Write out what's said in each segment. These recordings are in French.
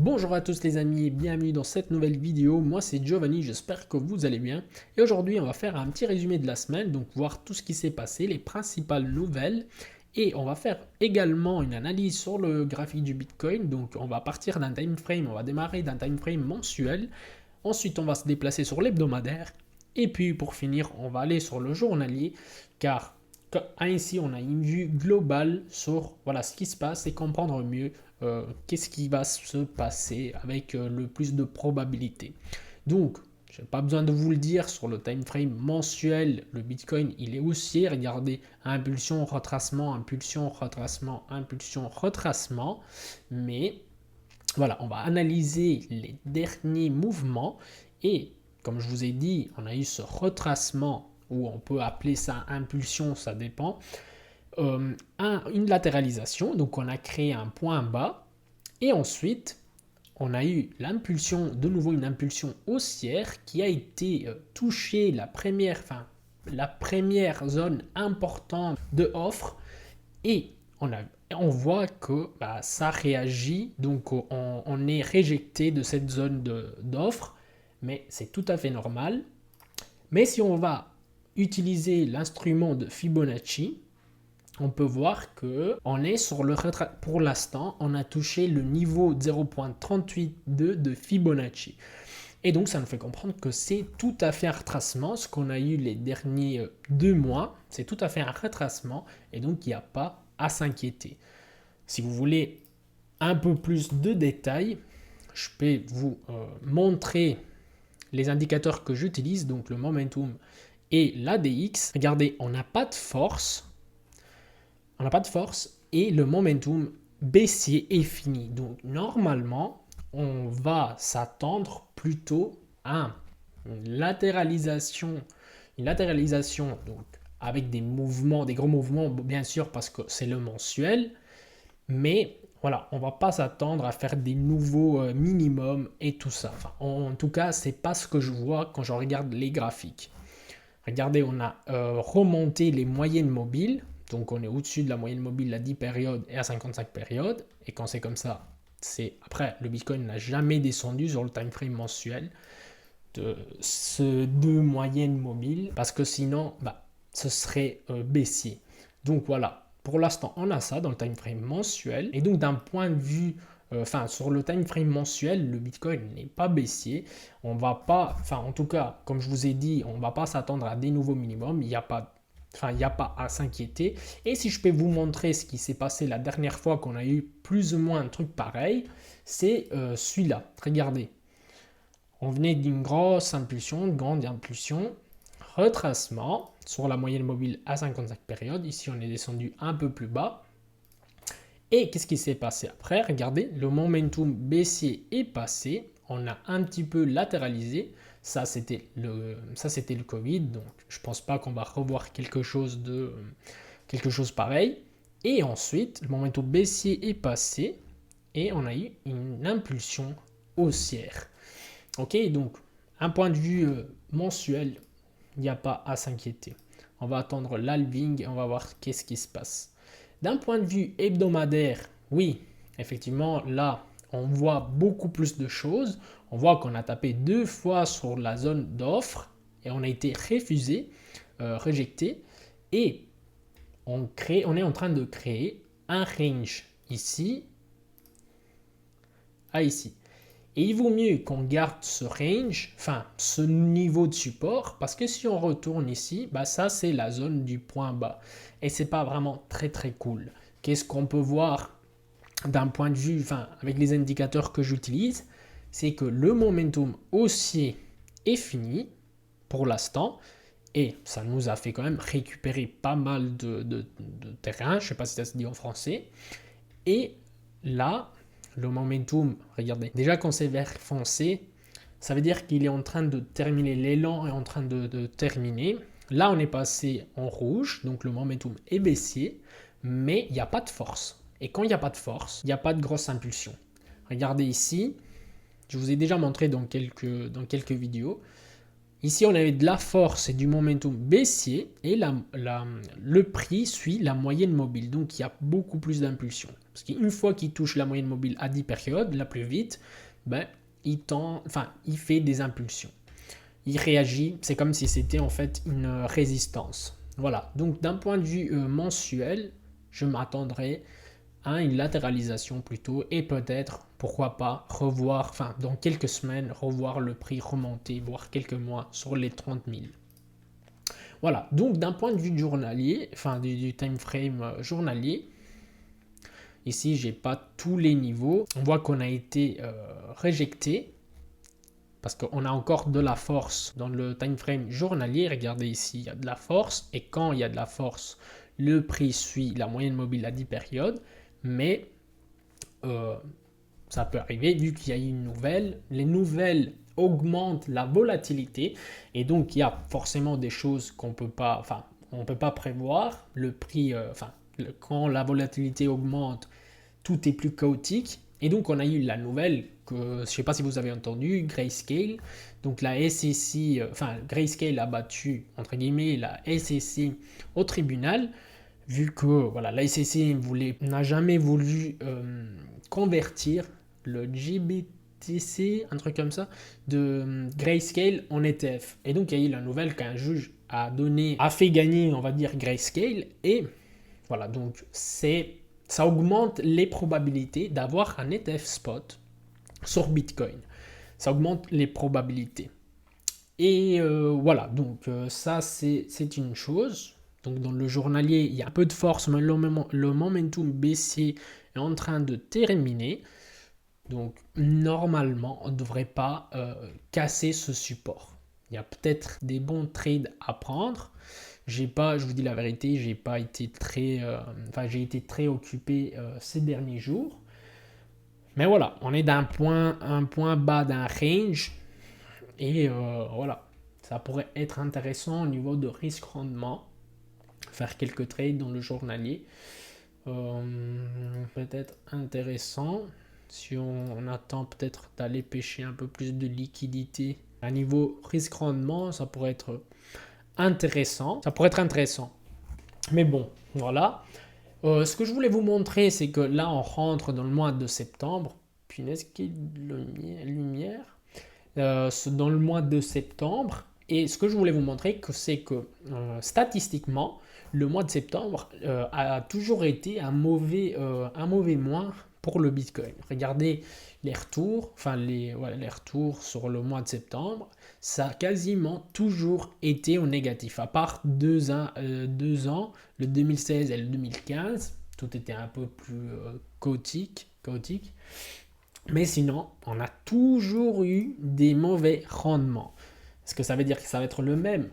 Bonjour à tous les amis et bienvenue dans cette nouvelle vidéo. Moi c'est Giovanni, j'espère que vous allez bien. Et aujourd'hui on va faire un petit résumé de la semaine, donc voir tout ce qui s'est passé, les principales nouvelles. Et on va faire également une analyse sur le graphique du Bitcoin. Donc on va partir d'un time frame, on va démarrer d'un time frame mensuel. Ensuite on va se déplacer sur l'hebdomadaire. Et puis pour finir on va aller sur le journalier car ici on a une vue globale sur voilà, ce qui se passe et comprendre mieux qu'est-ce qui va se passer avec le plus de probabilité. Donc, je n'ai pas besoin de vous le dire, sur le time frame mensuel, le Bitcoin, il est haussier. Regardez, impulsion, retracement, impulsion, retracement, impulsion, retracement. Mais voilà, on va analyser les derniers mouvements et comme je vous ai dit, on a eu ce retracement ou on peut appeler ça impulsion, ça dépend. Une latéralisation, donc on a créé un point bas et ensuite on a eu l'impulsion, de nouveau une impulsion haussière qui a été touchée la première zone importante de offre et on voit que ça réagit, donc on est réjecté de cette zone d'offre, mais c'est tout à fait normal. Mais si on va utiliser l'instrument de Fibonacci, on peut voir que on est sur le pour l'instant, on a touché le niveau 0.382 de Fibonacci. Et donc, ça nous fait comprendre que c'est tout à fait un retracement. Ce qu'on a eu les derniers 2 mois, c'est tout à fait un retracement. Et donc, il n'y a pas à s'inquiéter. Si vous voulez un peu plus de détails, je peux vous montrer les indicateurs que j'utilise, donc le momentum et l'ADX. Regardez, on n'a pas de force. On n'a pas de force et le momentum baissier est fini. Donc normalement, on va s'attendre plutôt à une latéralisation donc avec des mouvements, des gros mouvements, bien sûr, parce que c'est le mensuel. Mais voilà, on ne va pas s'attendre à faire des nouveaux minimums et tout ça. Enfin, en tout cas, c'est pas ce que je vois quand je regarde les graphiques. Regardez, on a remonté les moyennes mobiles. Donc on est au-dessus de la moyenne mobile à 10 périodes et à 55 périodes. Et quand c'est comme ça, c'est après, le Bitcoin n'a jamais descendu sur le time frame mensuel de ce deux moyennes mobiles parce que sinon, ce serait baissier. Donc voilà, pour l'instant, on a ça dans le time frame mensuel. Et donc d'un point de vue sur le time frame mensuel, le Bitcoin n'est pas baissier. On va pas, en tout cas, comme je vous ai dit, on ne va pas s'attendre à des nouveaux minimums. Il n'y a pas à s'inquiéter. Et si je peux vous montrer ce qui s'est passé la dernière fois qu'on a eu plus ou moins un truc pareil, c'est celui-là. Regardez. On venait d'une grosse impulsion, une grande impulsion, retracement sur la moyenne mobile à 55 périodes. Ici, on est descendu un peu plus bas. Et qu'est-ce qui s'est passé après? Regardez, le momentum baissier est passé. On a un petit peu latéralisé. Ça, c'était le Covid. Donc, je ne pense pas qu'on va revoir quelque chose pareil. Et ensuite, le momentum baissier est passé. Et on a eu une impulsion haussière. Ok, donc, un point de vue mensuel, il n'y a pas à s'inquiéter. On va attendre l'halving et on va voir qu'est-ce qui se passe. D'un point de vue hebdomadaire, oui, effectivement, là, on voit beaucoup plus de choses. On voit qu'on a tapé 2 fois sur la zone d'offre et on a été rejeté. Et on est en train de créer un range ici à ici. Et il vaut mieux qu'on garde ce range, ce niveau de support, parce que si on retourne ici, ça c'est la zone du point bas. Et c'est pas vraiment très très cool. Qu'est-ce qu'on peut voir d'un point de vue, avec les indicateurs que j'utilise, c'est que le momentum haussier est fini pour l'instant. Et ça nous a fait quand même récupérer pas mal de terrain, je ne sais pas si ça se dit en français. Et là, le momentum, regardez, déjà quand c'est vert foncé, ça veut dire qu'il est en train de terminer, l'élan est en train de terminer. Là, on est passé en rouge, donc le momentum est baissier, mais il n'y a pas de force. Et quand il n'y a pas de force, il n'y a pas de grosse impulsion. Regardez ici, je vous ai déjà montré dans quelques vidéos, Ici, on avait de la force et du momentum baissier et le prix suit la moyenne mobile. Donc, il y a beaucoup plus d'impulsion. Parce qu'une fois qu'il touche la moyenne mobile à 10 périodes, la plus vite, ben, il fait des impulsions. Il réagit, c'est comme si c'était en fait une résistance. Voilà, donc d'un point de vue mensuel, je m'attendrais à une latéralisation plutôt et peut-être, pourquoi pas, revoir, dans quelques semaines, revoir le prix remonter, voire quelques mois sur les 30 000. Voilà, donc d'un point de vue journalier, du time frame journalier, ici j'ai pas tous les niveaux, on voit qu'on a été réjecté parce qu'on a encore de la force dans le time frame journalier. Regardez ici, il y a de la force et quand il y a de la force, le prix suit la moyenne mobile à 10 périodes, mais ça peut arriver vu qu'il y a une nouvelle. Les nouvelles augmentent la volatilité et donc il y a forcément des choses qu'on peut pas, on peut pas prévoir. Le prix, quand la volatilité augmente, tout est plus chaotique. Et donc on a eu la nouvelle que je ne sais pas si vous avez entendu, Grayscale. Donc la SEC, Grayscale a battu entre guillemets la SEC au tribunal, vu que voilà, la SEC n'a jamais voulu convertir le GBTC, un truc comme ça, de Grayscale en ETF. Et donc il y a eu la nouvelle qu'un juge a fait gagner, on va dire, Grayscale. Et voilà, donc ça augmente les probabilités d'avoir un ETF spot sur Bitcoin. Ça augmente les probabilités. Et voilà, donc ça c'est une chose. Donc dans le journalier, il y a un peu de force, mais le momentum baissier est en train de terminer. Donc normalement, on ne devrait pas casser ce support. Il y a peut-être des bons trades à prendre. Je vous dis la vérité, j'ai été très occupé ces derniers jours. Mais voilà, on est un point bas d'un range. Et voilà, ça pourrait être intéressant au niveau de risque-rendement. Faire quelques trades dans le journalier. Peut-être intéressant. Si on attend peut-être d'aller pêcher un peu plus de liquidité à niveau risque-rendement, ça pourrait être intéressant. Mais bon, voilà. Ce que je voulais vous montrer, c'est que là, on rentre dans le mois de septembre. Punaise, quelle lumière. Dans le mois de septembre. Et ce que je voulais vous montrer, c'est que statistiquement, le mois de septembre a toujours été un mauvais mois pour le Bitcoin. Regardez les retours, les retours sur le mois de septembre, ça a quasiment toujours été au négatif, à part 2 ans, le 2016 et le 2015, tout était un peu plus chaotique. Mais sinon, on a toujours eu des mauvais rendements. Est-ce que ça veut dire que ça va être le même?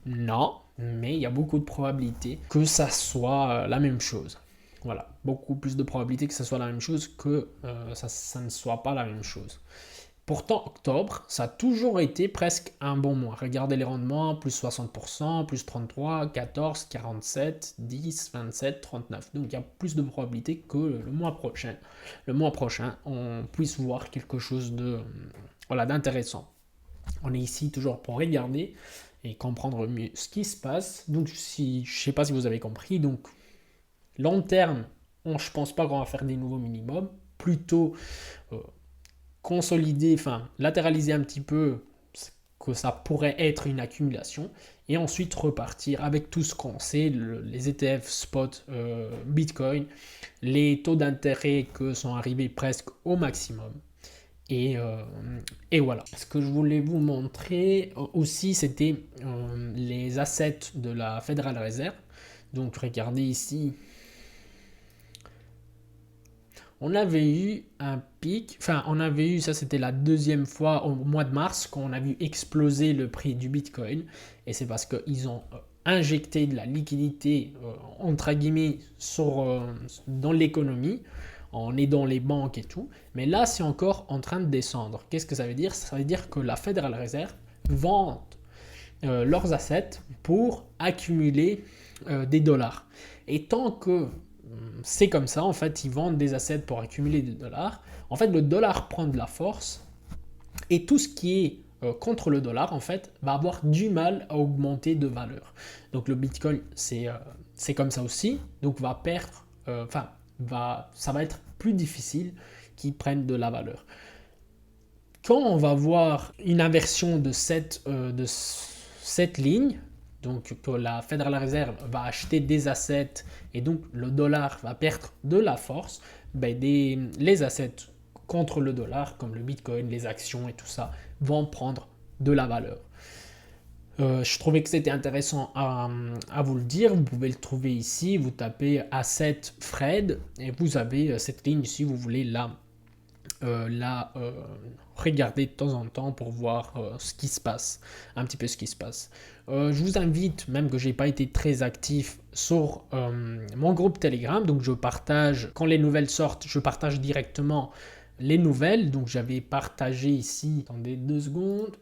Non, mais il y a beaucoup de probabilités que ça soit la même chose. Voilà, beaucoup plus de probabilités que ça soit la même chose que ça ne soit pas la même chose. Pourtant, octobre, ça a toujours été presque un bon mois. Regardez les rendements, plus 60%, plus 33, 14, 47, 10, 27, 39. Donc il y a plus de probabilités que le mois prochain, on puisse voir quelque chose d'intéressant. On est ici toujours pour regarder et comprendre mieux ce qui se passe. Donc je ne sais pas si vous avez compris, donc long terme, je ne pense pas qu'on va faire des nouveaux minimums, plutôt consolider, latéraliser un petit peu, que ça pourrait être une accumulation, et ensuite repartir avec tout ce qu'on sait, les ETF spot Bitcoin, les taux d'intérêt que sont arrivés presque au maximum. Et voilà. Ce que je voulais vous montrer aussi, c'était les assets de la Federal Reserve. Donc regardez ici. On avait eu un pic, ça c'était la deuxième fois au mois de mars qu'on a vu exploser le prix du Bitcoin. Et c'est parce qu'ils ont injecté de la liquidité, entre guillemets, dans l'économie, en aidant les banques et tout. Mais là, c'est encore en train de descendre. Qu'est-ce que ça veut dire? Ça veut dire que la Federal Reserve vend leurs assets pour accumuler des dollars. Et tant que c'est comme ça, en fait, ils vendent des assets pour accumuler des dollars. En fait, le dollar prend de la force et tout ce qui est contre le dollar, en fait, va avoir du mal à augmenter de valeur. Donc le Bitcoin, c'est comme ça aussi, donc va perdre, ça va être plus difficile qu'il prenne de la valeur. Quand on va voir une inversion de cette ligne, donc que la Federal Reserve va acheter des assets et donc le dollar va perdre de la force, les assets contre le dollar, comme le Bitcoin, les actions et tout ça, vont prendre de la valeur. Je trouvais que c'était intéressant à vous le dire. Vous pouvez le trouver ici. Vous tapez Asset Fred et vous avez cette ligne ici. Vous voulez regarder de temps en temps pour voir ce qui se passe, un petit peu ce qui se passe. Je vous invite, même que je n'ai pas été très actif sur mon groupe Telegram, donc je partage, quand les nouvelles sortent, je partage directement les nouvelles. Donc j'avais partagé ici, attendez 2 secondes.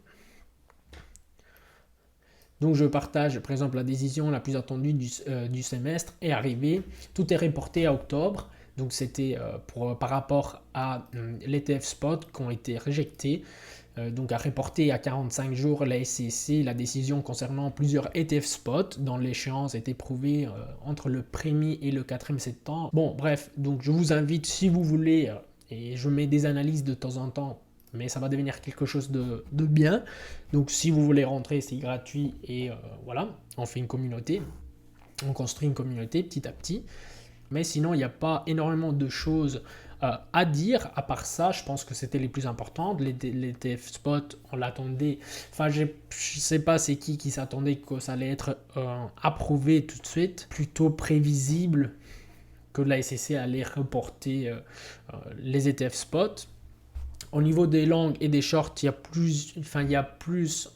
Donc je partage par exemple la décision la plus attendue du semestre est arrivée. Tout est reporté à octobre. Donc c'était par rapport à l'ETF spot qui ont été rejetés. Donc à reporter à 45 jours la SEC, la décision concernant plusieurs ETF spot dont l'échéance était prouvée entre le 1er et le 4e septembre. Bon bref, donc je vous invite si vous voulez, et je mets des analyses de temps en temps, mais ça va devenir quelque chose de bien. Donc si vous voulez rentrer, c'est gratuit et voilà, on fait une communauté, on construit une communauté petit à petit. Mais sinon, il n'y a pas énormément de choses à dire. À part ça, je pense que c'était les plus importantes. Les TF Spot, on l'attendait. Enfin, je ne sais pas c'est qui s'attendait que ça allait être approuvé tout de suite. Plutôt prévisible que la SEC allait reporter les ETF Spot. Au niveau des longues et des shorts, il y a plus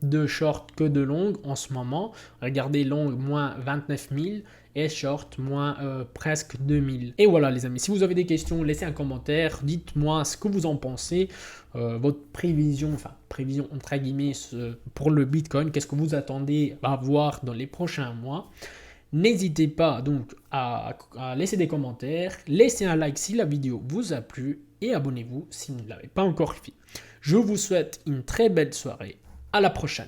de short que de longues en ce moment. Regardez, longue moins 29 000 et short moins presque 2000. Et voilà les amis, si vous avez des questions, laissez un commentaire, dites-moi ce que vous en pensez, votre prévision entre guillemets pour le Bitcoin, qu'est-ce que vous attendez à voir dans les prochains mois. N'hésitez pas donc à laisser des commentaires, laissez un like si la vidéo vous a plu et abonnez-vous si vous ne l'avez pas encore fait. Je vous souhaite une très belle soirée. À la prochaine.